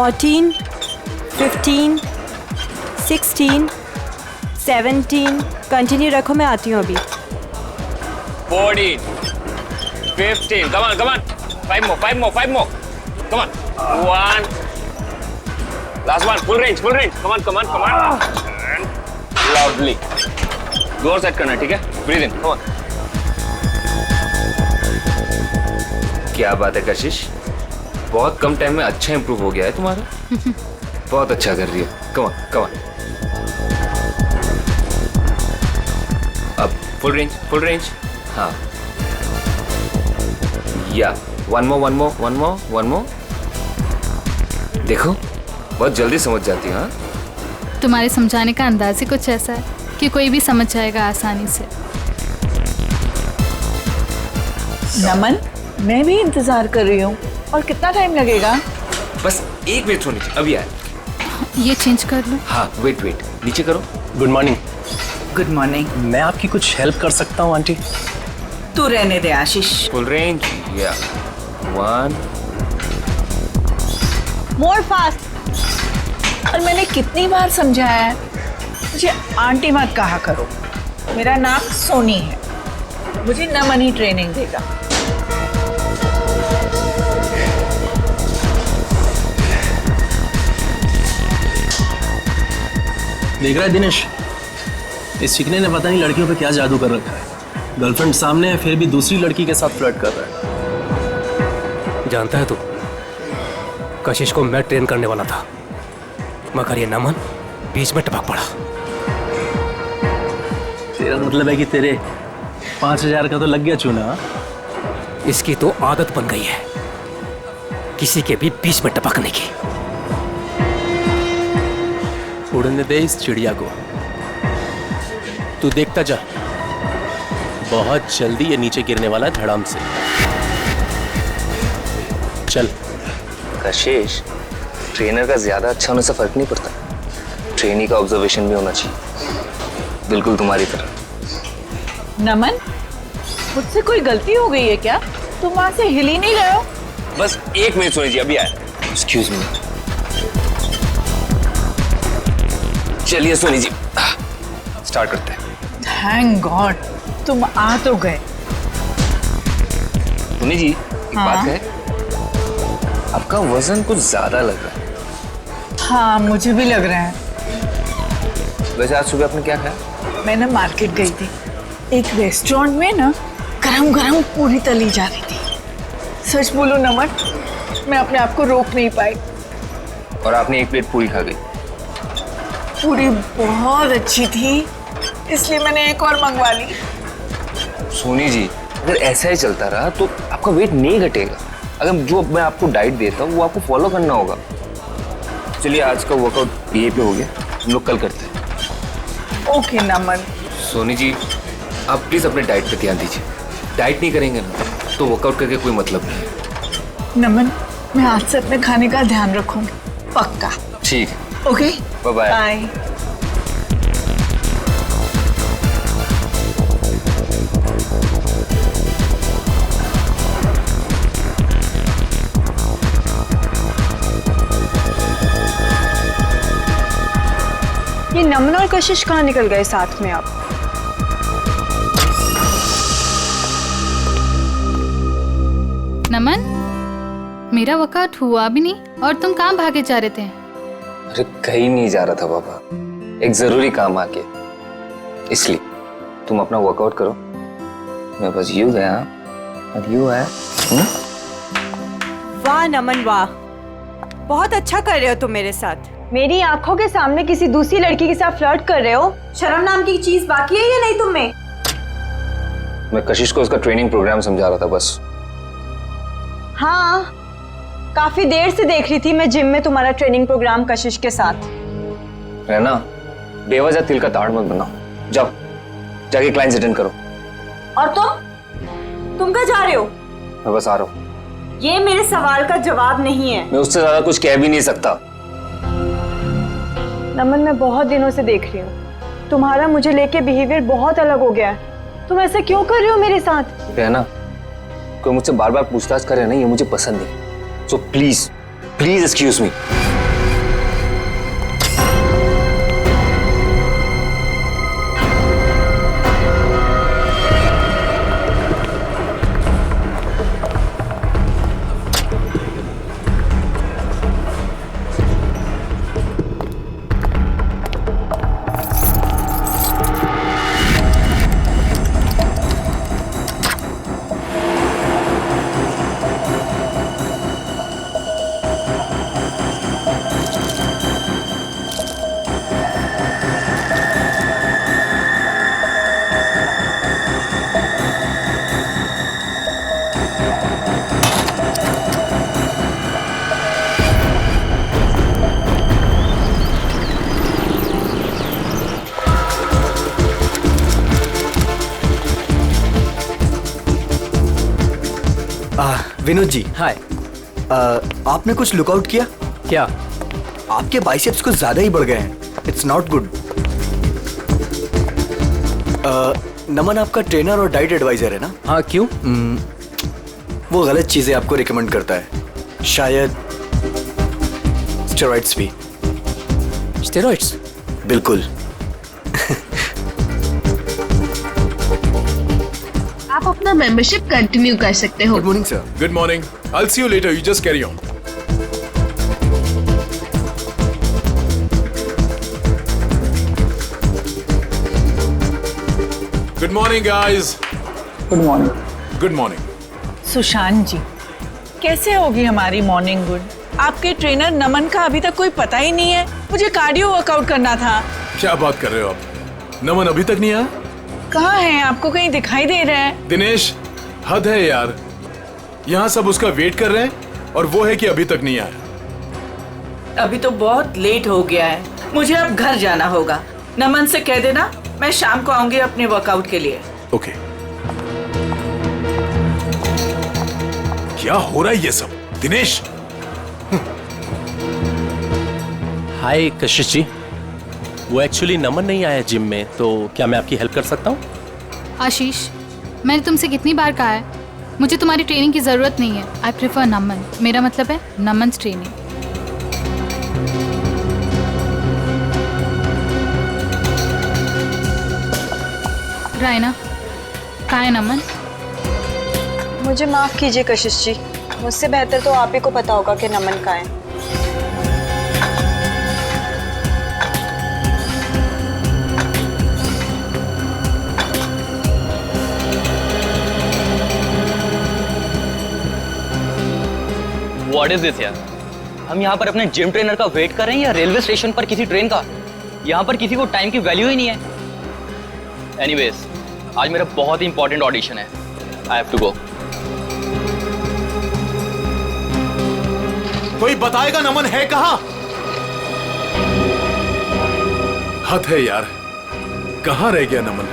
14, 15, 16, 17. Continue रखो, मैं आती हूँ अभी. 14, 15. Come on, come on. 5 more. Come on. 1. Last one. Full range. Come on. And loudly. जोर सेट करना, ठीक है? Breathe in. Come on. क्या बात है कशिश, बहुत कम टाइम में अच्छा इंप्रूव हो गया है तुम्हारा. बहुत अच्छा कर रही हो. Come on. अब full range. हाँ. या one more. देखो बहुत जल्दी समझ जाती है. हाँ, तुम्हारे समझाने का अंदाज ही कुछ ऐसा है कि कोई भी समझ जाएगा आसानी से. नमन, मैं भी इंतजार कर रही हूँ. और कितना टाइम लगेगा? बस 1 मिनट होनी चाहिए. अभी आए. ये चेंज कर लो. हाँ, वेट नीचे करो. Good morning. Good morning. मैं आपकी कुछ हेल्प कर सकता हूँ आंटी? तू रहने दे आशीष. Full range. या 1. मोर फास्ट. और मैंने कितनी बार समझाया है, मुझे आंटी मत कहा करो. मेरा नाम सोनी है. मुझे नमन ही ट्रेनिंग देगा. देख रहा है दिनेश, इस चिकने ने पता नहीं लड़कियों पे क्या जादू कर रखा है. गर्लफ्रेंड सामने है, फिर भी दूसरी लड़की के साथ फ्लर्ट कर रहा है. जानता है तू, कशिश को मैं ट्रेन करने वाला था, मगर ये नमन बीच में टपक पड़ा. तेरा मतलब है कि तेरे 5,000 का तो लग गया चूना. इसकी तो आदत बन गई है किसी के भी बीच में टपकने की. उड़ने दे इस चिड़िया को. तू देखता जा, बहुत जल्दी ये नीचे गिरने वाला है धड़ाम से. चल. कशिश, ट्रेनर का ज्यादा अच्छा होने से फर्क नहीं पड़ता. ट्रेनी का ऑब्जर्वेशन भी होना चाहिए, बिल्कुल तुम्हारी तरह. नमन, मुझसे कोई गलती हो गई है क्या? तुम वहां से हिल ही नहीं रहे हो. बस 1 मिनट सोनी जी, अभी आए. Excuse me. चलिए सोनी जी, स्टार्ट करते हैं. थैंक गॉड, तुम आ तो गए. सोनी जी, एक बात है, आपका वजन कुछ ज्यादा लग रहा है. हाँ, मुझे भी लग रहा है. वैसे आज सुबह आपने क्या खाया? मैं ना मार्केट गई थी. एक रेस्टोरेंट में ना गरम पूरी तली जा रही थी. सच बोलो नमन, मैं अपने आप को रोक नहीं पाई. और आपने 1 प्लेट पूरी खा गई. पूरी बहुत अच्छी थी, इसलिए मैंने एक और मंगवा ली. सोनी जी, अगर ऐसा ही चलता रहा तो आपका वेट नहीं घटेगा. अगर जो मैं आपको डाइट देता हूँ वो आपको फॉलो करना होगा. चलिए, आज का वर्कआउट ये पे हो गया, हम लोग कल करते हैं. ओके नमन. सोनी जी, आप प्लीज अपने डाइट पे ध्यान दीजिए. डाइट नहीं करेंगे ना तो वर्कआउट करके कोई मतलब नहीं है. नमन, मैं आज से अपने खाने का ध्यान रखूंगी, पक्का. ठीक है. Okay, bye bye. बाय. ये नमन और कशिश कहाँ निकल गए साथ में? आप नमन, मेरा वर्कआउट हुआ भी नहीं और तुम कहाँ भागे जा रहे थे? अरे कहीं नहीं जा रहा था पापा, एक जरूरी काम आ गया, इसलिए. तुम अपना वर्कआउट करो, मैं बस यूं गया और यूं आया. वाह नमन वाह, बहुत अच्छा कर रहे हो तुम मेरे साथ. मेरी आंखों के सामने किसी दूसरी लड़की के साथ फ्लर्ट कर रहे हो. शर्म नाम की चीज बाकी है या नहीं तुम में? मैं कशिश को उसका ट्रेनिंग प्रोग्राम समझा रहा था बस. हाँ, काफी देर से देख रही थी मैं जिम में तुम्हारा ट्रेनिंग प्रोग्राम कशिश के साथ. रहना, बेवजह तिल का ताड़ मत बनाओ. जाओ, जाके क्लाइंट्स अटेंड करो. और तुम कहाँ जा रहे हो? मैं बस आ रहा हूँ. ये मेरे सवाल का जवाब नहीं है. मैं उससे ज्यादा कुछ कह भी नहीं सकता. नमन, मैं बहुत दिनों से देख रही हूँ, तुम्हारा मुझे लेके बिहेवियर बहुत अलग हो गया है. तुम ऐसा क्यों कर रहे हो मेरे साथ? रहना, कोई मुझसे बार बार पूछताछ करे ना, ये मुझे पसंद नहीं. So please excuse me. Vinod ji, hi. आपने कुछ लुकआउट किया? क्या? आपके बाइसेप्स कुछ ज्यादा ही बढ़ गए हैं। It's not good. नमन आपका ट्रेनर और डाइट एडवाइजर है ना? हाँ, क्यों? वो गलत चीजें आपको रिकमेंड करता है, शायद स्टेरॉइड्स भी। स्टेरॉइड्स? बिल्कुल। आप अपना मेंबरशिप कंटिन्यू कर सकते हो। Good morning sir. Good morning. I'll see you later. You just carry on. Good morning, guys. Good morning. Good morning. Sushant ji, कैसे होगी हमारी मॉर्निंग गुड? आपके ट्रेनर नमन का अभी तक कोई पता ही नहीं है। मुझे कार्डियो वर्कआउट करना था। क्या बात कर रहे हो आप? नमन अभी तक नहीं आया? कहाँ हैं? आपको कहीं दिखाई दे रहे हैं? दिनेश, हद है यार। यहाँ सब उसका वेट कर रहे हैं और वो है कि अभी तक नहीं आया। अभी तो बहुत लेट हो गया है, मुझे अब घर जाना होगा। नमन से कह देना मैं शाम को आऊंगी अपने वर्कआउट के लिए। ओके। क्या हो रहा है ये सब? दिनेश, हाय कशिश जी, वो एक्चुअली नमन नहीं आया जिम में, तो क्या मैं आपकी हेल्प कर सकता हूँ? आशीष, मैंने तुमसे कितनी बार कहा है मुझे तुम्हारी ट्रेनिंग की ज़रूरत नहीं है। आई प्रेफर नमन। मेरा मतलब है नमन्स ट्रेनिंग। रायना, कहाँ है नमन? मुझे माफ़ कीजिए कशिश जी, मुझसे बेहतर तो आप ही को पता होगा कि नमन कहाँ है। व्हाट इज दिस यार? हम यहाँ पर अपने जिम ट्रेनर का वेट कर रहे हैं या रेलवे स्टेशन पर किसी ट्रेन का? यहाँ पर किसी को टाइम की वैल्यू ही नहीं है। एनीवेज, आज मेरा बहुत ही इंपॉर्टेंट ऑडिशन है। I have to go. कोई बताएगा नमन है कहाँ? हद है यार, कहाँ रह गया नमन?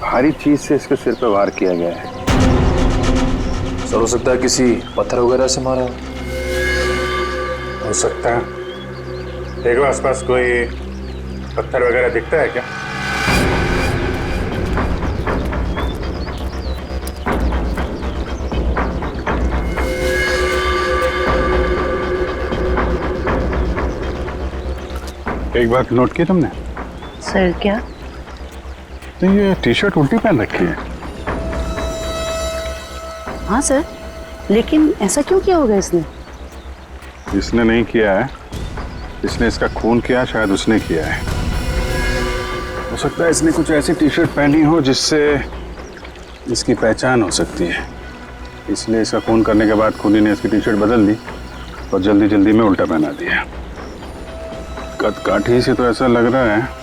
भारी चीज से इसके सिर पे वार किया गया है। सर, हो सकता है किसी पत्थर वगैरह से मारा हो सकता है। देखो आसपास कोई पत्थर वगैरह दिखता है क्या? एक बात नोट की तुमने? सर क्या? तो ये टी शर्ट उल्टी पहन रखी है। हाँ सर, लेकिन ऐसा क्यों किया होगा इसने? इसने नहीं किया है, इसने इसका खून किया, शायद उसने किया है। हो सकता है इसने कुछ ऐसी टी शर्ट पहनी हो जिससे इसकी पहचान हो सकती है, इसलिए इसका खून करने के बाद खूनी ने इसकी टी शर्ट बदल दी और जल्दी जल्दी में उल्टा पहना दिया। कद काठी से तो ऐसा लग रहा है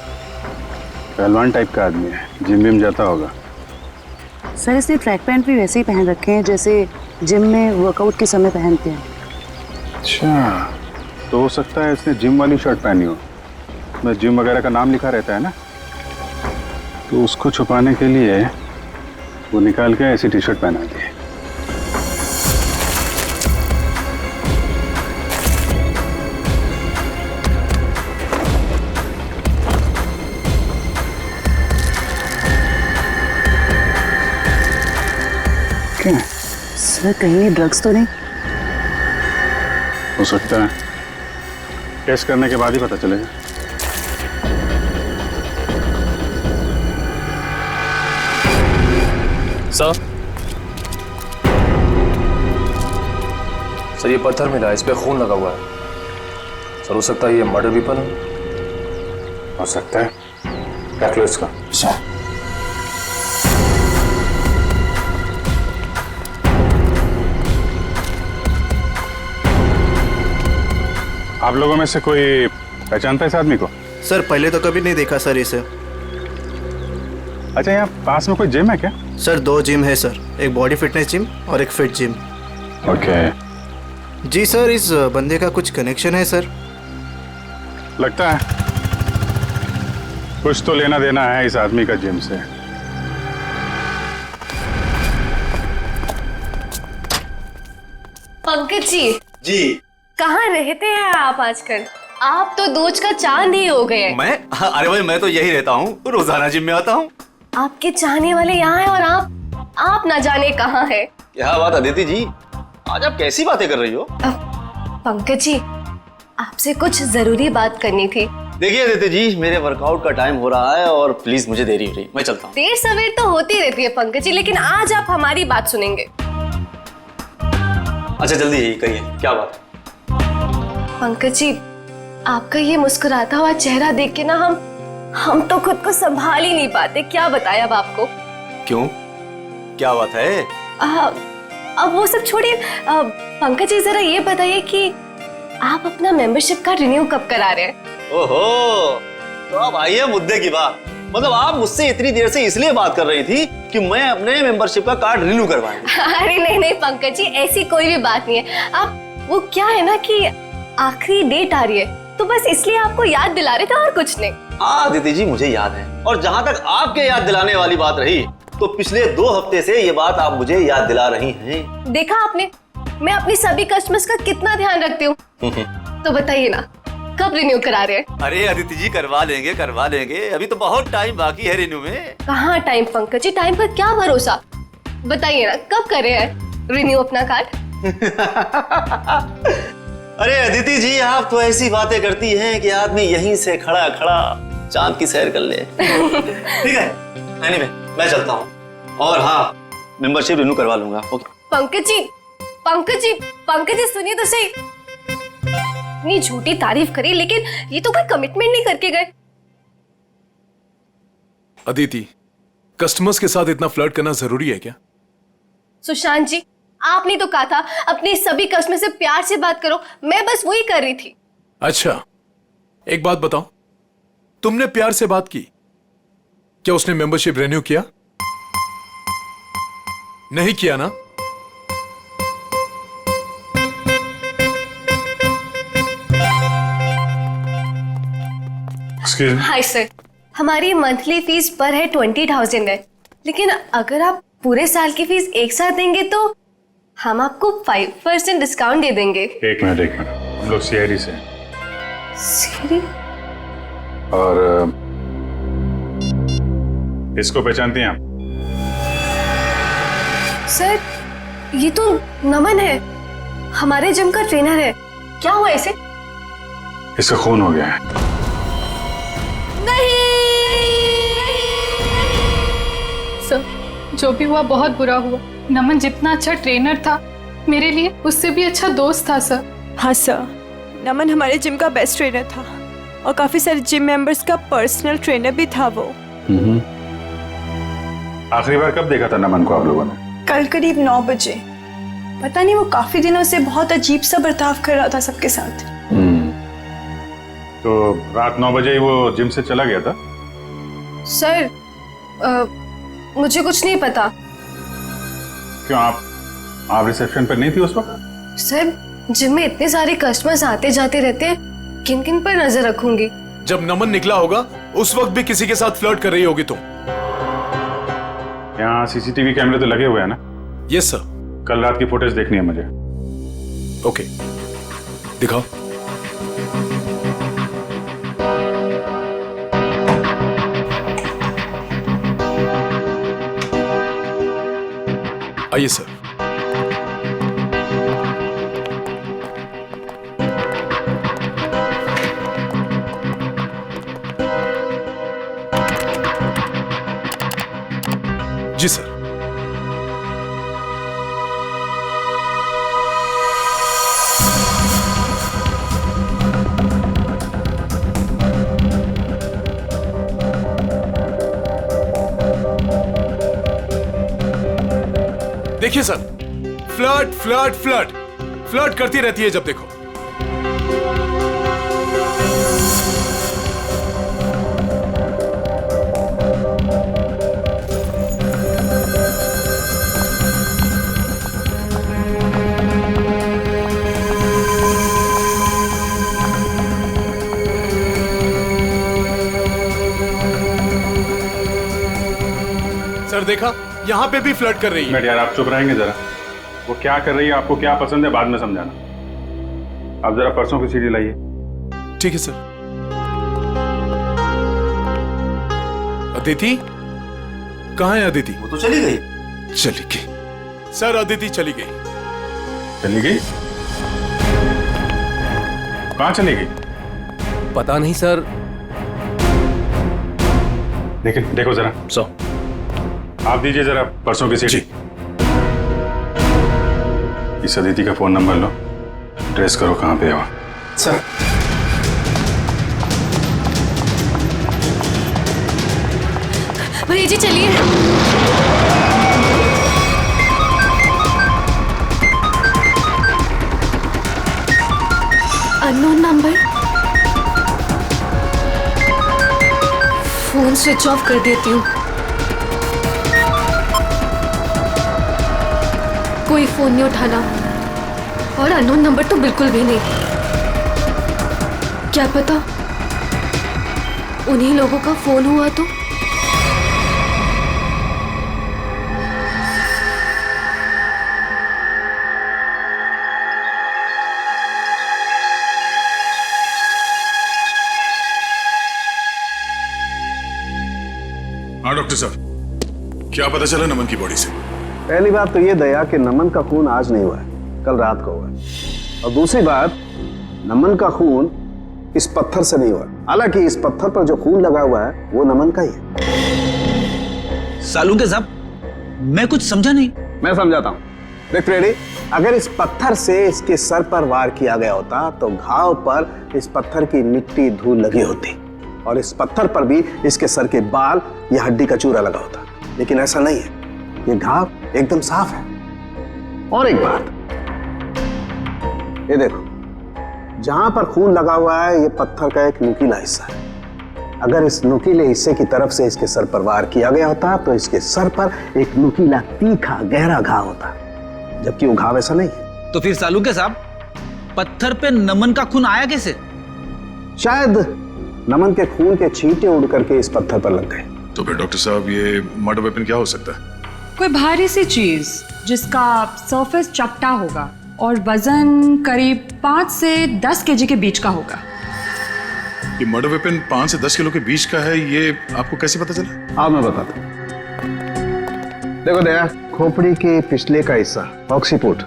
पहलवान टाइप का आदमी है, जिम विम जाता होगा। सर, इसने ट्रैक पैंट भी वैसे ही पहन रखे हैं जैसे जिम में वर्कआउट के समय पहनते हैं। अच्छा, तो हो सकता है इसने जिम वाली शर्ट पहनी हो, मैं जिम वगैरह का नाम लिखा रहता है ना, तो उसको छुपाने के लिए वो निकाल के ऐसी टी शर्ट पहना दी। क्या? सर, कहीं ड्रग्स तो नहीं? हो सकता है, टेस्ट करने के बाद ही पता चलेगा। सर, ये पत्थर मिला है, इस पे खून लगा हुआ है। सर, हो सकता है ये मर्डर वेपन हो सकता है। रख लो इसको। आप लोगों में से कोई पहचानता है इस आदमी को? सर, पहले तो कभी नहीं देखा सर इसे। अच्छा, यहाँ पास में कोई जिम है क्या? सर, 2 जिम है सर, एक बॉडी फिटनेस जिम और एक फिट जिम। ओके, जी सर, इस बंदे का कुछ कनेक्शन है सर। लगता है कुछ तो लेना देना है इस आदमी का जिम से। पंकज जी जी कहाँ रहते हैं आप आजकल? आप तो दूज का चांद ही हो गए। मैं? अरे भाई मैं तो यही रहता हूँ, रोजाना जिम में आता हूँ। आपके चाहने वाले यहाँ हैं और आप ना जाने कहाँ है। क्या बात अदिति जी, आज आप कैसी बातें कर रही हो? पंकज जी आपसे कुछ जरूरी बात करनी थी। देखिए अदिति जी, मेरे वर्कआउट का टाइम हो रहा है और प्लीज मुझे देरी हो रही, मैं चलता हूँ। देर सवेर तो होती रहती है पंकज जी, लेकिन आज आप हमारी बात सुनेंगे। अच्छा जल्दी यही कहिए, क्या बात? पंकज जी आपका ये मुस्कुराता हुआ चेहरा देख के ना हम तो खुद को संभाल ही नहीं पाते। क्या बताएं अब आपको। क्यों, क्या बात है? अब वो सब छोड़िए, पंकज जी जरा ये बताइए कि आप अपना मेंबरशिप कार्ड रिन्यू कब करा रहे हैं? ओहो, तो अब आइए मुद्दे की बात। मतलब आप मुझसे इतनी देर से इसलिए बात कर रही थी कि मैं अपने मेंबरशिप का कार्ड रिन्यू करवाऊं। अरे नहीं पंकज जी, ऐसी कोई भी बात नहीं है। आप वो क्या है ना कि आखिरी डेट आ रही है तो बस इसलिए आपको याद दिला रहे थे और कुछ नहीं। दीदी जी मुझे याद है, और जहाँ तक आपके याद दिलाने वाली बात रही तो पिछले 2 हफ्ते से ये बात आप मुझे याद दिला रही हैं। देखा आपने, मैं अपनी सभी कस्टमर्स का कितना ध्यान रखती हूँ। तो बताइए ना कब रिन्यू करा रहे हैं? अरे अदिति जी करवा लेंगे, अभी तो बहुत टाइम बाकी है रिन्यू में। कहाँ टाइम पंकज जी, टाइम पर क्या भरोसा। बताइए ना कब कर रहे हैं रिन्यू अपना कार्ड? अरे अदिति जी आप तो ऐसी बातें करती हैं कि आदमी यहीं से खड़ा खड़ा चांद की सैर कर ले। ठीक है, एनीवे मैं चलता हूँ, और हाँ मेंबरशिप रिन्यू करवा लूंगा। ओके पंकज जी सुनिए तो सही। इतनी झूठी तारीफ करी लेकिन ये तो कोई कमिटमेंट नहीं करके गए। अदिति, कस्टमर्स के साथ इतना फ्लर्ट करना जरूरी है क्या? सुशांत जी आपने तो कहा था अपने सभी कस्टमर से प्यार से बात करो, मैं बस वही कर रही थी। अच्छा एक बात बताओ, तुमने प्यार से बात की, क्या उसने मेंबरशिप रिन्यू किया? नहीं किया ना? हाय सर, हमारी मंथली फीस पर है 20,000 है, लेकिन अगर आप पूरे साल की फीस एक साथ देंगे तो हम आपको 5% डिस्काउंट दे देंगे। एक मिनट, हम लोग सीआईडी से हैं। सीआईडी? और इसको पहचानती हैं आप? सर ये तो नमन है, हमारे जिम का ट्रेनर है। क्या हुआ इसे? इसका खून हो गया है। सर जो भी हुआ बहुत बुरा हुआ। नमन जितना अच्छा ट्रेनर था मेरे लिए उससे भी अच्छा दोस्त था सर। हाँ सर, नमन हमारे जिम का बेस्ट ट्रेनर था और काफी सारे जिम मेंबर्स का पर्सनल ट्रेनर भी था वो। आखिरी बार कब देखा था नमन को आप लोगों ने? कल करीब 9 बजे। पता नहीं वो काफी दिनों से बहुत अजीब सा बर्ताव कर रहा था सबके साथ। तो रात 9 बजे ही वो जिम से चला गया था? सर मुझे कुछ नहीं पता। क्यों, आप रिसेप्शन पर नहीं थी उस वक्त? सर जिम में इतने सारे कस्टमर्स आते जाते रहते हैं, किन किन पर नजर रखूंगी। जब नमन निकला होगा उस वक्त भी किसी के साथ फ्लर्ट कर रही होगी तुम। यहाँ सीसीटीवी कैमरे तो लगे हुए हैं ना? Yes sir. कल रात की फुटेज देखनी है मुझे। ओके दिखाओ। आइए सर। जी सर। देखिए sir, flirt flirt flirt flirt करती रहती है जब देखो। देखा, यहाँ पे भी फ्लर्ट कर रही है। बैठ यार, आप चुप रहेंगे जरा। वो क्या कर रही है, आपको क्या पसंद है, बाद में समझाना। आप जरा परसों की सीडी लाइए। ठीक है सर। अदिति कहाँ है? अदिति वो तो चली गई। चली गई सर, अदिति चली गई। चली गई? कहाँ चली गई? पता नहीं सर। लेकिन देखो जरा। आप दीजिए जरा परसों की सीडी। इस अदिति का फोन नंबर लो, ट्रेस करो कहाँ पे है वो। सर भैया जी चलिए। Unknown number, phone switch off कर देती हूँ। कोई फोन नहीं उठाना और अननोन नंबर तो बिल्कुल भी नहीं। क्या पता उन्हीं लोगों का फोन हुआ तो। हाँ डॉक्टर साहब, क्या पता चला नमन की बॉडी से? पहली बात तो ये दया कि नमन का खून आज नहीं हुआ है, कल रात को हुआ है। और दूसरी बात, नमन का खून इस पत्थर से नहीं हुआ। हालांकि इस पत्थर पर जो खून लगा हुआ है वो नमन का ही है। सालूके साहब, मैं कुछ समझा नहीं। मैं समझाता हूँ। देख फ्रेडी, अगर इस पत्थर से इसके सर पर वार किया गया होता तो घाव पर इस पत्थर की मिट्टी धूल लगी होती और इस पत्थर पर भी इसके सर के बाल या हड्डी का चूरा लगा होता। लेकिन ऐसा नहीं है, ये घाव एकदम साफ है। और एक बात, ये देखो, जहां पर खून लगा हुआ है ये पत्थर का एक नुकीला हिस्सा है। अगर इस नुकीले हिस्से की तरफ से इसके सर पर वार किया गया होता तो इसके सर पर एक नुकीला तीखा गहरा घाव होता, जबकि वो घाव ऐसा नहीं है। तो फिर सालूके साहब, पत्थर पे नमन का खून आया कैसे? शायद नमन के खून के छींटे उड़ करके इस पत्थर पर लग गए। तो फिर डॉक्टर साहब, ये मर्डर वेपन क्या हो सकता है? कोई भारी सी चीज जिसका सरफेस चपटा होगा और वजन करीब 5 से 10 केजी के बीच का होगा। ये मर्डर वेपन 5 से 10 किलो के बीच का है, ये आपको कैसे पता चला? हाँ मैं बताता हूँ। देखो दया, खोपड़ी के पिछले का हिस्सा ऑक्सीपोर्ट,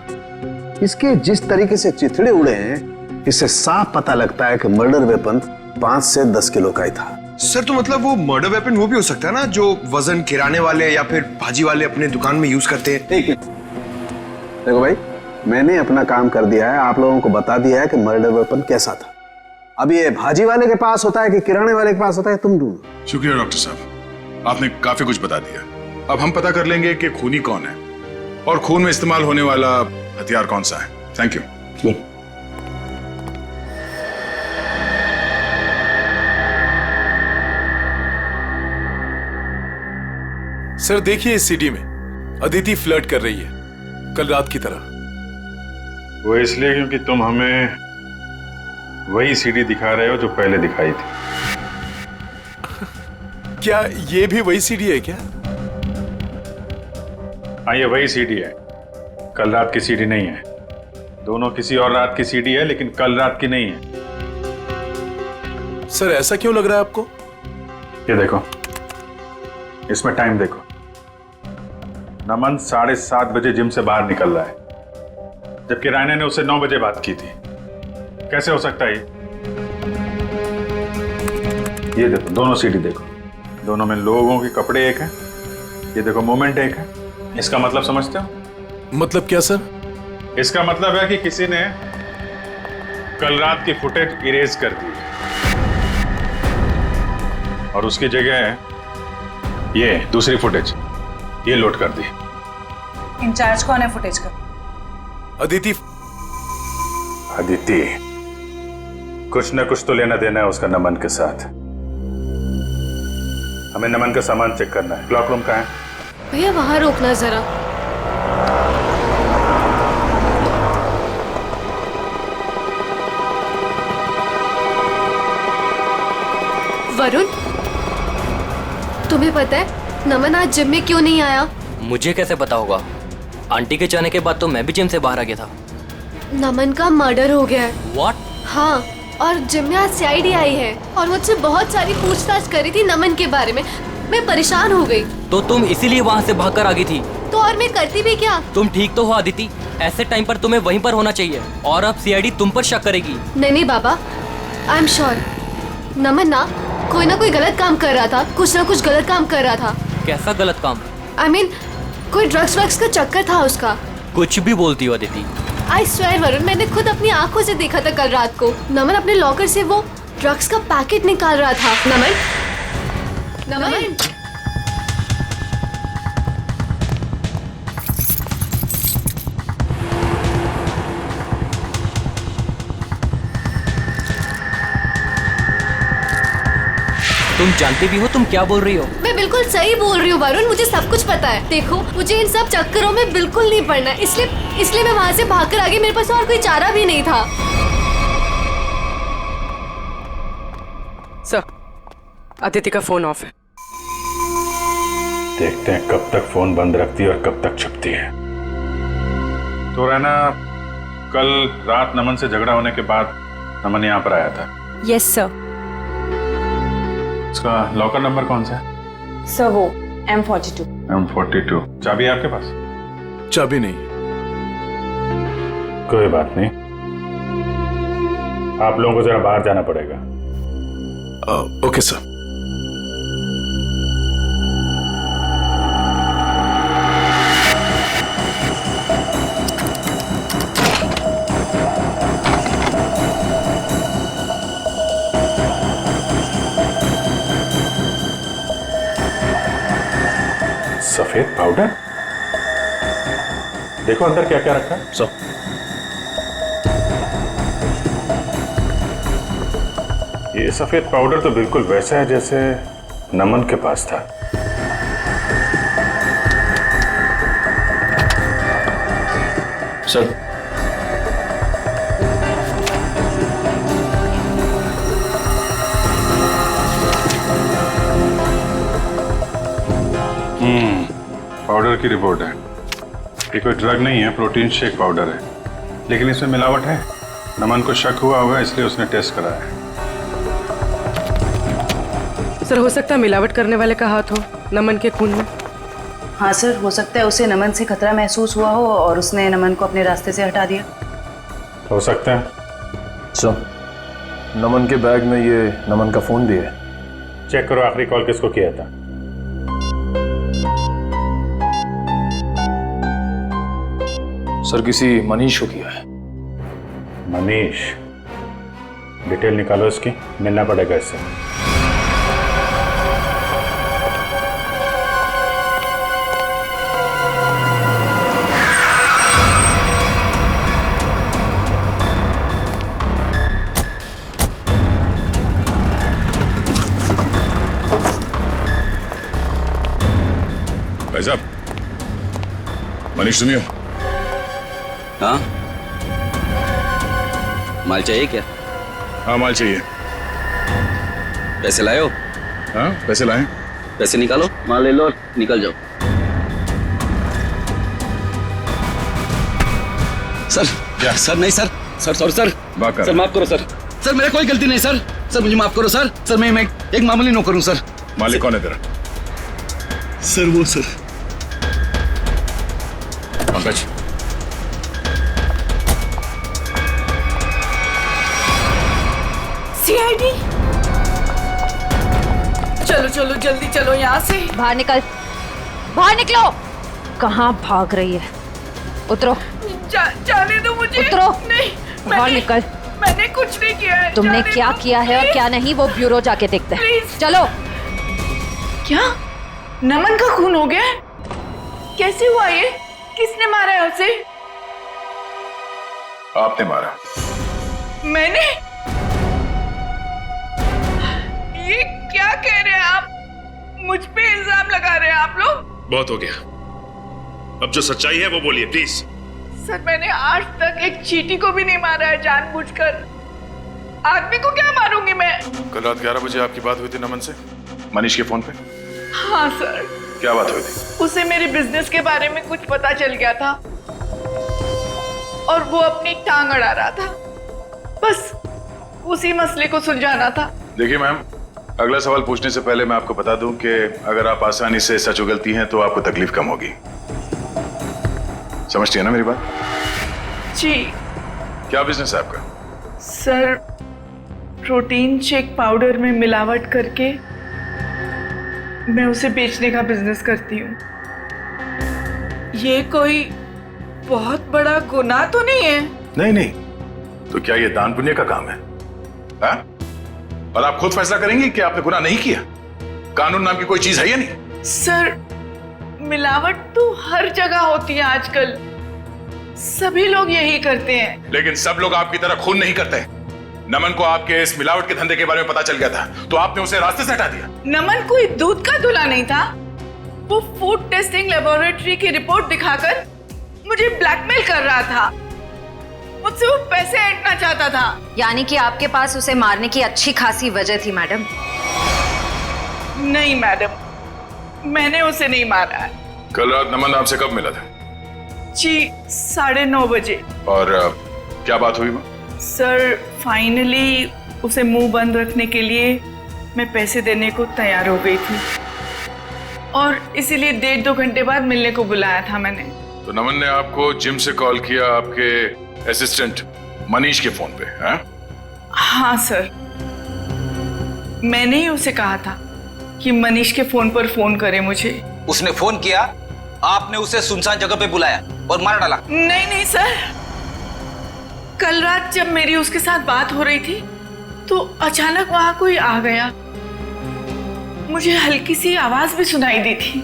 इसके जिस तरीके से चिथड़े उड़े हैं, इससे साफ पता लगता है कि मर्डर वेपन 5 से 10 किलो का ही था। सर तो मतलब वो मर्डर वेपन वो भी हो सकता है ना, जो वजन किराने वाले या फिर भाजी वाले अपने दुकान में यूज करते हैं। ठीक है, देखो भाई, मैंने अपना काम कर दिया है, आप लोगों को बता दिया है कि मर्डर वेपन कैसा था। अब ये भाजी वाले के पास होता है कि किराने वाले के पास होता है, तुम ढूंढो। शुक्रिया डॉक्टर साहब, आपने काफी कुछ बता दिया। अब हम पता कर लेंगे कि खूनी कौन है और खून में इस्तेमाल होने वाला हथियार कौन सा है। Thank you. सर देखिए, इस सीडी में अदिति फ्लर्ट कर रही है कल रात की तरह। वो इसलिए क्योंकि तुम हमें वही सीडी दिखा रहे हो जो पहले दिखाई थी। क्या ये भी वही सीडी है क्या? हाँ, ये वही सीडी है, कल रात की सीडी नहीं है। दोनों किसी और रात की सीडी है, लेकिन कल रात की नहीं है। सर ऐसा क्यों लग रहा है आपको? ये देखो, इसमें टाइम देखो। नमन 7:30 बजे जिम से बाहर निकल रहा है, जबकि रायना ने उससे 9 बजे बात की थी। कैसे हो सकता है ये देखो, दोनों सीडी देखो, दोनों में लोगों के कपड़े एक हैं। ये देखो, मोमेंट एक है। इसका मतलब समझते हो? मतलब क्या सर? इसका मतलब है कि किसी ने कल रात की फुटेज इरेज कर दी और उसकी जगह ये दूसरी फुटेज ये लोड कर दी। इंचार्ज कौन है फुटेज का? अदिति। अदिति, कुछ न कुछ तो लेना देना है उसका नमन के साथ। हमें नमन का सामान चेक करना है। क्लॉक रूम कहाँ है? भैया वहां रोकना जरा। वरुण, तुम्हें पता है नमन आज जिम में क्यों नहीं आया? मुझे कैसे पता होगा? आंटी के जाने के बाद तो मैं भी जिम से बाहर आ गया था। नमन का मर्डर हो गया है। What? हाँ, और जिम में आज सीआईडी आई है और मुझसे बहुत सारी पूछताछ करी थी नमन के बारे में। मैं परेशान हो गई। तो तुम इसीलिए वहाँ से भागकर आ गई थी? तो और मैं करती भी क्या? तुम ठीक तो हो आदिति, ऐसे टाइम पर तुम्हें वहीं पर होना चाहिए और अब सीआईडी तुम पर शक करेगी। नहीं बाबा, आई एम श्योर नमन ना कोई गलत काम कर रहा था, कुछ ना कुछ गलत काम कर रहा था। कैसा गलत काम? I mean, कोई ड्रग्स वग्स का चक्कर था उसका। कुछ भी बोलती हो अदिति। आई स्वेयर वरुण, मैंने खुद अपनी आंखों से देखा था कल रात को। नमन अपने लॉकर से वो ड्रग्स का पैकेट निकाल रहा था। नमन तुम जानती भी हो तुम क्या बोल रही हो? मैं बिल्कुल सही बोल रही हूँ वरुण, मुझे सब कुछ पता है। देखो, मुझे इन सब चक्करों में बिल्कुल नहीं पड़ना, इसलिए मैं वहाँ से भागकर आ गई। मेरे पास और कोई चारा भी नहीं था। सर, अदिति का फोन ऑफ है। देखते हैं कब तक फोन बंद रखती है और कब तक छुपती है। तो रहना, कल रात नमन से झगड़ा होने के बाद नमन यहाँ पर आया था। Yes sir. उसका लॉकर नंबर कौन सा है? सर वो M42। M42। चाबी है आपके पास? चाबी नहीं। कोई बात नहीं, आप लोगों को जरा बाहर जाना पड़ेगा। Okay sir. सफेद पाउडर? देखो अंदर क्या क्या रखा है। ये सफेद पाउडर तो बिल्कुल वैसा है जैसे नमन के पास था। सर, पाउडर की रिपोर्ट है। ये कोई ड्रग नहीं है, प्रोटीन शेक पाउडर है, लेकिन इसमें मिलावट है। नमन को शक हुआ होगा इसलिए उसने टेस्ट कराया। सर, हो सकता है मिलावट करने वाले का हाथ हो नमन के खून में। हाँ सर, हो सकता है उसे नमन से खतरा महसूस हुआ हो और उसने नमन को अपने रास्ते से हटा दिया। हो सकता है। सर, नमन के बैग में ये नमन का फोन भी है। चेक करो आखिरी कॉल किसको किया था। सर, किसी मनीष को किया है। मनीष? डिटेल निकालो इसकी, मिलना पड़ेगा इससे। भाई साहब, मनीष सुनियो। हाँ, माल चाहिए क्या? हाँ, माल चाहिए। पैसे लाए हो? हाँ, पैसे लाए। पैसे निकालो, माल ले लो और निकल जाओ। सर, सर नहीं सर, सॉरी सर, सर माफ करो सर, सर मेरा कोई गलती नहीं सर, सर मुझे माफ करो सर, सर मैं एक मामूली नौकर हूँ सर। मालिक कौन है तेरा? सर वो सर पंकज। सीआईडी, चलो चलो जल्दी चलो यहाँ से। बाहर निकल, बाहर निकलो। कहाँ भाग रही है? उतरो। जाने दो मुझे। उतरो। नहीं, बाहर निकल। मैंने कुछ नहीं किया है। तुमने क्या किया है और क्या नहीं वो ब्यूरो जाके देखते हैं। चलो। क्या नमन का खून हो गया? कैसे हुआ ये? किसने मारा है उसे? आपने मारा। मैंने? ये क्या कह रहे हैं आप? मुझ पे इल्जाम लगा रहे हैं आप लोग? बहुत हो गया, अब जो सच्चाई है वो बोलिए प्लीज। सर, मैंने आज तक एक चींटी को भी नहीं मारा है जानबूझकर। आदमी को क्या मारूंगी मैं? कल रात 11 बजे आपकी बात हुई थी नमन से, मनीष के फोन पे? हाँ सर, क्या बात हुई थी? उसे मेरे बिजनेस के बारे में कुछ पता चल गया था और वो अपनी टांग अड़ा रहा था। बस उसी मसले को सुलझाना था। देखिए मैम, अगला सवाल पूछने से पहले मैं आपको बता दूं कि अगर आप आसानी से सच उगलती हैं तो आपको तकलीफ कम होगी। समझती है ना मेरी बात? जी। क्या बिजनेस है आपका? सर, प्रोटीन शेक पाउडर में मिलावट करके मैं उसे बेचने का बिजनेस करती हूँ। ये कोई बहुत बड़ा गुनाह तो नहीं है? नहीं नहीं, तो क्या ये दान पुण्य का काम है? हा? और आप खुद फैसला करेंगी कि आपने गुनाह नहीं किया? कानून नाम की कोई चीज है या नहीं? सर, मिलावट तो हर जगह होती है आजकल, सभी लोग यही करते हैं। लेकिन सब लोग आपकी तरह खून नहीं करते। नमन को आपके इस मिलावट के धंधे के बारे में पता चल गया था तो आपने उसे रास्ते से हटा दिया। नमन कोई दूध का दूल्हा नहीं था। वो फूड टेस्टिंग लेबोरेटरी की रिपोर्ट दिखाकर मुझे ब्लैकमेल कर रहा था। मुझसे वो पैसे ऐंठना चाहता था। यानी कि आपके पास उसे मारने की अच्छी खासी वजह थी मैडम? नहीं मैडम, मैंने उसे नहीं मारा है। कल रात नमन आपसे कब मिला था? जी 9:30 बजे। और क्या बात हुई? सर, फाइनली उसे मुंह बंद रखने के लिए मैं पैसे देने को तैयार हो गई थी और इसीलिए 1.5-2 घंटे बाद मिलने को बुलाया था मैंने। तो नमन ने आपको जिम से कॉल किया आपके असिस्टेंट मनीष के फोन पे? हैं? हाँ सर, मैंने ही उसे कहा था कि मनीष के फोन पर फोन करे मुझे। उसने फोन किया, आपने उसे सुनसान जगह पे बुलाया और मार डाला? नहीं नहीं सर, कल रात जब मेरी उसके साथ बात हो रही थी तो अचानक वहां कोई आ गया। मुझे हल्की सी आवाज भी सुनाई दी थी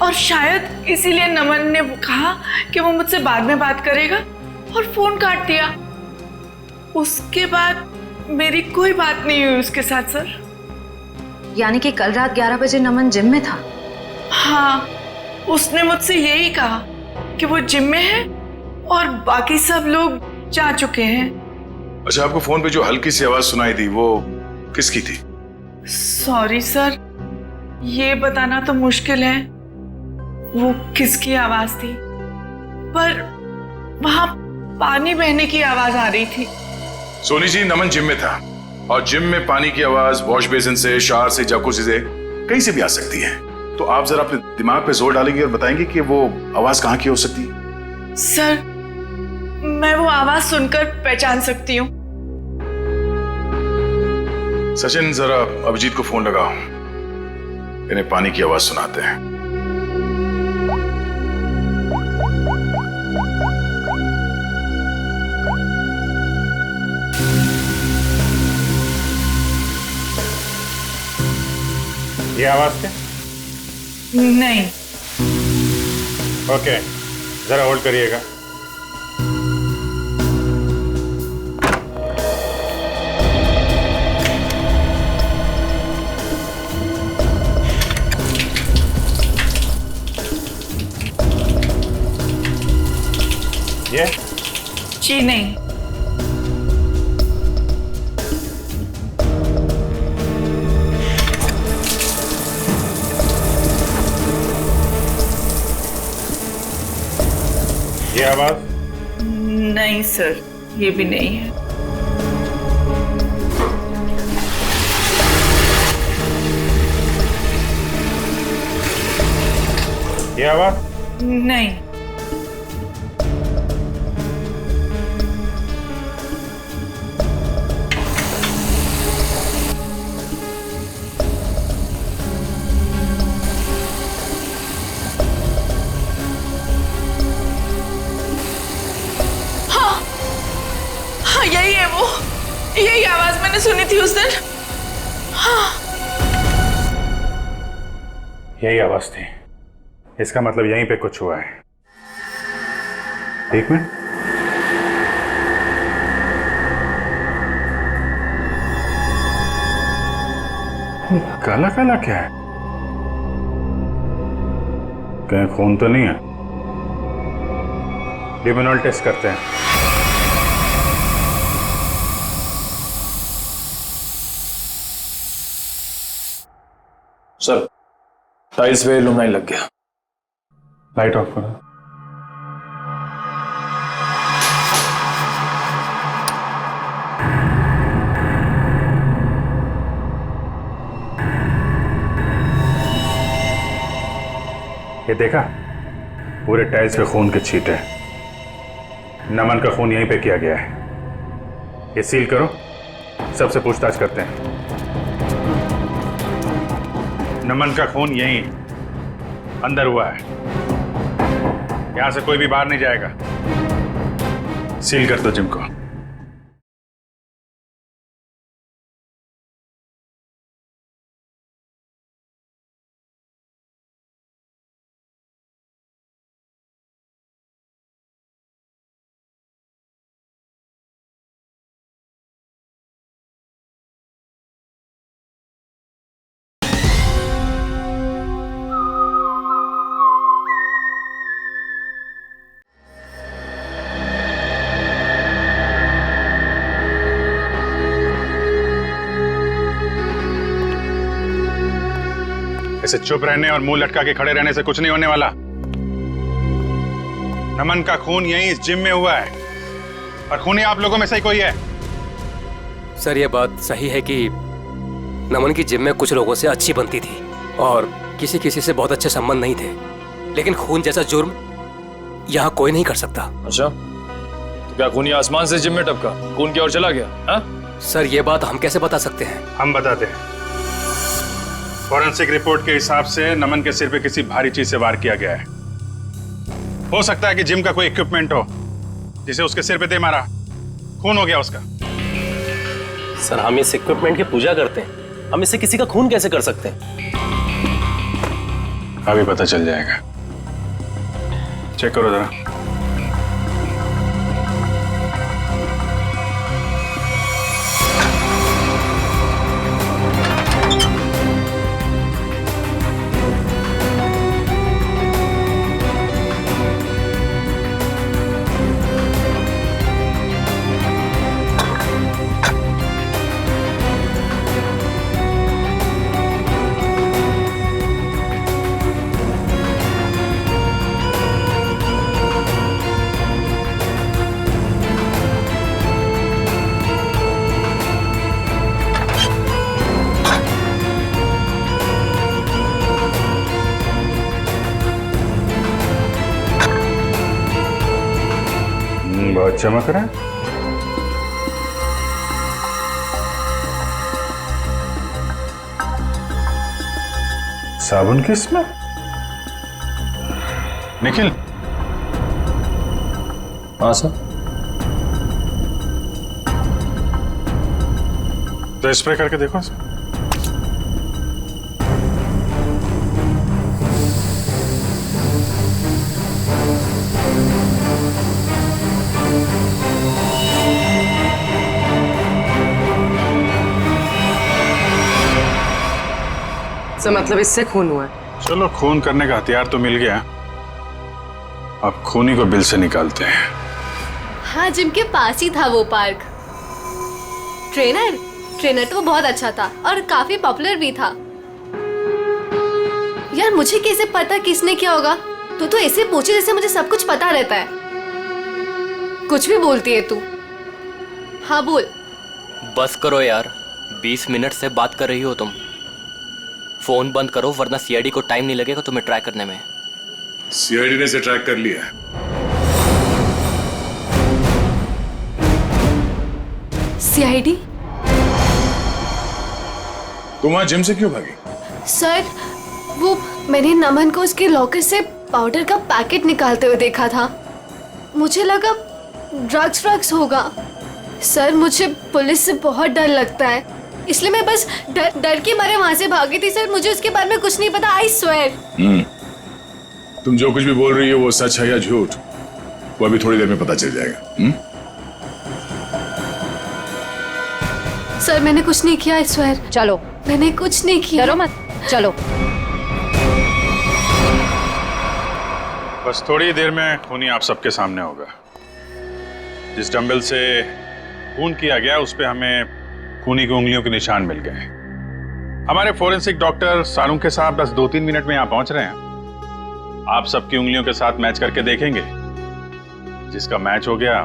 और शायद इसीलिए नमन ने कहा कि वो मुझसे बाद में बात करेगा और फोन काट दिया। उसके बाद मेरी कोई बात नहीं हुई उसके साथ सर। यानी कि कल रात 11 बजे नमन जिम में था? हाँ, उसने मुझसे यही कहा कि वो जिम में है और बाकी सब लोग जा चुके हैं। अच्छा, आपको फोन पे जो हल्की सी आवाज सुनाई दी वो किसकी थी? सॉरी सर, ये बताना तो मुश्किल है वो किसकी आवाज थी, पर वहां पानी बहने की आवाज आ रही थी। सोनी जी, नमन जिम में था और जिम में पानी की आवाज वॉश बेसिन से, शावर से, जकूज़ी से कहीं से भी आ सकती है। तो आप जरा अपने दिमाग पे जोर डालेंगे और बताएंगे कि वो आवाज कहाँ की हो सकती है? सर, मैं वो आवाज सुनकर पहचान सकती हूँ। सचिन, जरा अभिजीत को फोन लगाओ, इन्हें पानी की आवाज सुनाते हैं। ये आवाज थे? नहीं। ओके, जरा होल्ड करिएगा। ये? जी नहीं। ये आवाज? नहीं सर, ये भी नहीं है। ये आवाज? नहीं। यही है वो, यही आवाज मैंने सुनी थी उस दिन। हाँ। यही आवाज थी, इसका मतलब यहीं पे कुछ हुआ है। एक मिनट, काला काला क्या है? कहीं खून तो नहीं है? लिमिनॉल टेस्ट करते हैं। सर, टाइल्स पे लुमनाइन लग गया। लाइट ऑफ करो। ये देखा, पूरे टाइल्स पे खून के छींटे। नमन का खून यहीं पे किया गया है। ये सील करो, सबसे पूछताछ करते हैं। नमन का खून यहीं अंदर हुआ है, यहां से कोई भी बाहर नहीं जाएगा। सील कर दो जिम को। ऐसे चुप रहने और मुंह लटका के खड़े रहने से कुछ नहीं होने वाला। नमन का खून यहीं इस जिम में हुआ है और खूनी आप लोगों में से ही कोई है। सर ये बात सही है कि नमन की जिम में कुछ लोगों से अच्छी बनती थी और किसी किसी से बहुत अच्छे संबंध नहीं थे, लेकिन खून जैसा जुर्म यहाँ कोई नहीं कर सकता। अच्छा, तो क्या खूनी आसमान से जिम में टपका, खून की ओर चला गया? हा? सर ये बात हम कैसे बता सकते हैं? हम बताते हैं। फॉरेंसिक रिपोर्ट के हिसाब से नमन के सिर पे किसी भारी चीज से वार किया गया है। हो सकता है कि जिम का कोई इक्विपमेंट हो जिसे उसके सिर पे दे मारा, खून हो गया उसका। सर हम इस इक्विपमेंट की पूजा करते हैं, हम इससे किसी का खून कैसे कर सकते हैं? अभी पता चल जाएगा। चेक करो जरा। बहुत चमक रहा है। साबुन की स्मेल। निखिल। हाँ सर। तो स्प्रे करके देखो सर। मतलब इससे खून हुआ है। चलो खून करने का हथियार तो मिल गया, अब खूनी को बिल से निकालते हैं। हाँ, जिम के पास ही था वो पार्क। ट्रेनर तो बहुत अच्छा था और काफी पॉपुलर भी था। यार मुझे कैसे पता किसने क्या होगा? तू तो ऐसे पूछे जैसे मुझे सब कुछ पता रहता है। कुछ भी बोलती है तू। हाँ बोल। बस करो यार, 20 मिनट से बात कर रही हो तुम। फोन बंद करो वरना सीआईडी को टाइम नहीं लगेगा तुम्हें ट्रैक करने में। सीआईडी ने इसे ट्रैक कर लिया। सीआईडी? तुम वहां जिम से क्यों भागी? सर वो मैंने नमन को उसके लॉकर से पाउडर का पैकेट निकालते हुए देखा था। मुझे लगा ड्रग्स होगा। सर मुझे पुलिस से बहुत डर लगता है, इसलिए मैं बस डर के मारे वहां से भागी थी। सर मुझे उसके बारे में कुछ नहीं पता, आई स्वेयर। तुम जो कुछ भी बोल रही हो वो सच है या झूठ, वो अभी थोड़ी देर में पता चल जाएगा। सर मैंने कुछ नहीं किया, आई स्वेयर। चलो, मैंने कुछ नहीं किया। डरो मत, चलो। बस थोड़ी देर में खूनी आप सबके सामने होगा। जिस डंबल से खून किया गया उस पे हमें खूनी की उंगलियों के निशान मिल गए। हमारे फोरेंसिक डॉक्टर सारुंखे साहब बस 2-3 मिनट में यहाँ पहुंच रहे हैं। आप सबकी उंगलियों के साथ मैच करके देखेंगे। जिसका मैच हो गया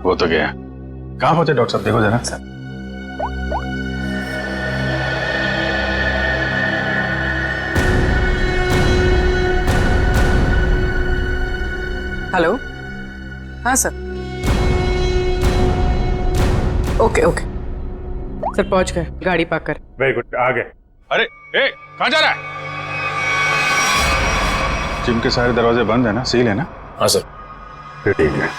वो तो गया। कहाँ पहुंचे डॉक्टर साहब, देखो जरा। Sir hello. हाँ सर। ओके ओके सर, पहुंच गए, गाड़ी पार्क कर। वेरी गुड, आ गए। अरे ए, कहाँ जा रहा है? जिम के सारे दरवाजे बंद है ना, सील है ना? हाँ सर। फिर ठीक है।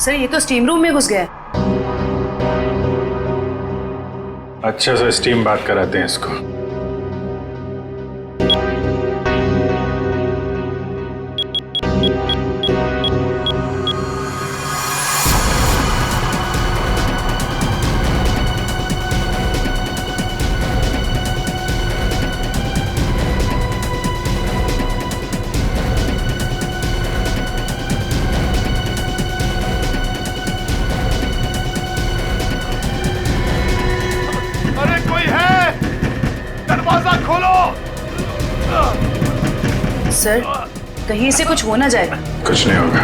सर ये तो स्टीम रूम में घुस गया है। अच्छे से स्टीम बात कराते हैं इसको। सर कहीं से कुछ हो ना जाए। कुछ नहीं होगा।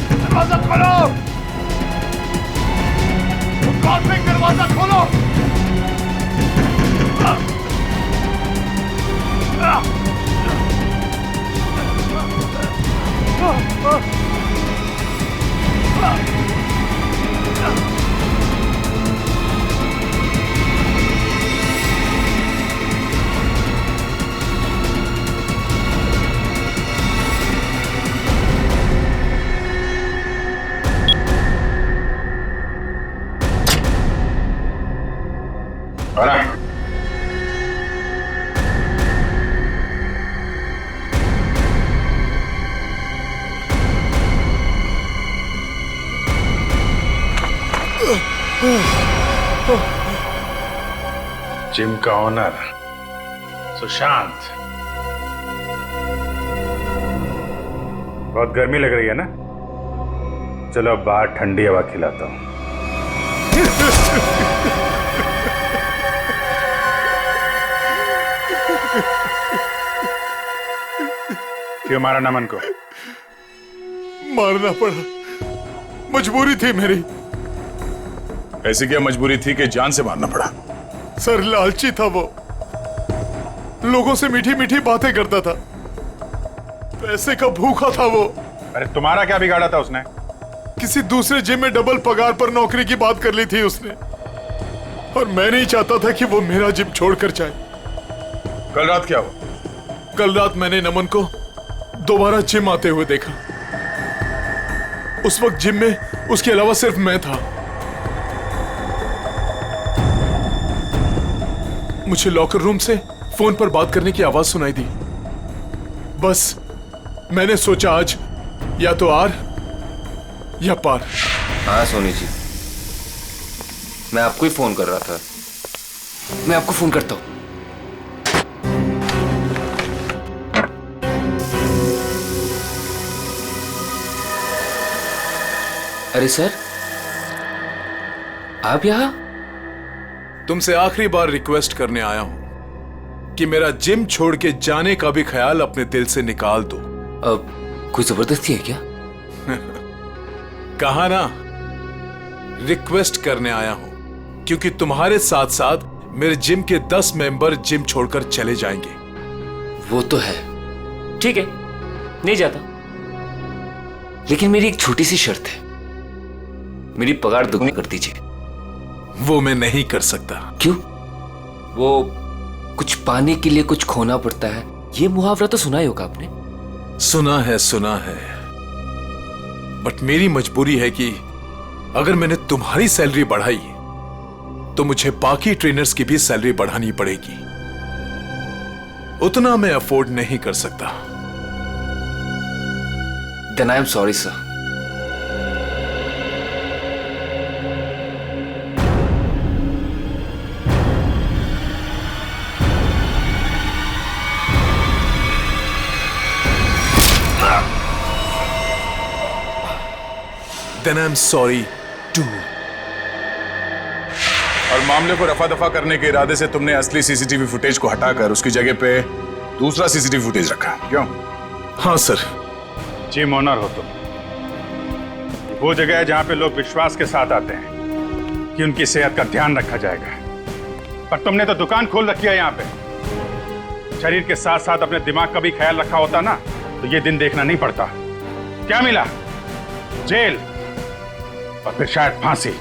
दरवाजा खोलो, दरवाजा खोलो। जिम का ओनर सुशांत, बहुत गर्मी लग रही है ना? चलो अब बाहर ठंडी हवा खिलाता हूं। क्यों मारा नमन को? मारना पड़ा, मजबूरी थी मेरी। ऐसी क्या मजबूरी थी कि जान से मारना पड़ा? सर लालची था वो, लोगों से मीठी मीठी बातें करता था, पैसे का भूखा था वो। अरे तुम्हारा क्या बिगाड़ा था उसने? किसी दूसरे जिम में डबल पगार पर नौकरी की बात कर ली थी उसने, और मैं नहीं चाहता था कि वो मेरा जिम छोड़कर जाए। कल रात क्या हुआ? कल रात मैंने नमन को दोबारा जिम आते हुए देखा। उस वक्त जिम में उसके अलावा सिर्फ मैं था। मुझे लॉकर रूम से फोन पर बात करने की आवाज सुनाई दी। बस मैंने सोचा आज या तो आर या पार। हाँ सोनी जी, मैं आपको ही फोन कर रहा था। मैं आपको फोन करता हूं। अरे सर, आप यहां? तुमसे आखिरी बार रिक्वेस्ट करने आया हूं कि मेरा जिम छोड़ के जाने का भी ख्याल अपने दिल से निकाल दो। अब कोई जबरदस्ती है क्या? कहा ना, रिक्वेस्ट करने आया हूं, क्योंकि तुम्हारे साथ साथ मेरे जिम के 10 मेंबर जिम छोड़कर चले जाएंगे। वो तो है, ठीक है, नहीं जाता, लेकिन मेरी एक छोटी सी शर्त है, मेरी पगार दुगनी कर दीजिए। वो मैं नहीं कर सकता। क्यों? वो कुछ पाने के लिए कुछ खोना पड़ता है, ये मुहावरा तो सुना ही होगा आपने। सुना है, बट मेरी मजबूरी है कि अगर मैंने तुम्हारी सैलरी बढ़ाई तो मुझे बाकी ट्रेनर्स की भी सैलरी बढ़ानी पड़ेगी। उतना मैं अफोर्ड नहीं कर सकता। Then I am sorry, sir. Then I am sorry too. और मामले को रफा दफा करने के इरादे से तुमने असली सीसीटीवी फुटेज को हटाकर उसकी जगह पे दूसरा सीसीटीवी फुटेज रखा, क्यों? हाँ सर। जिम ओनर हो तुम। वो जगह है जहां पे लोग विश्वास के साथ आते हैं कि उनकी सेहत का ध्यान रखा जाएगा, पर तुमने तो दुकान खोल रखी है यहाँ पे। शरीर के साथ साथ अपने दिमाग का भी ख्याल रखा होता ना तो ये दिन देखना नहीं पड़ता। क्या मिला? जेल और फिर शायद फांसी।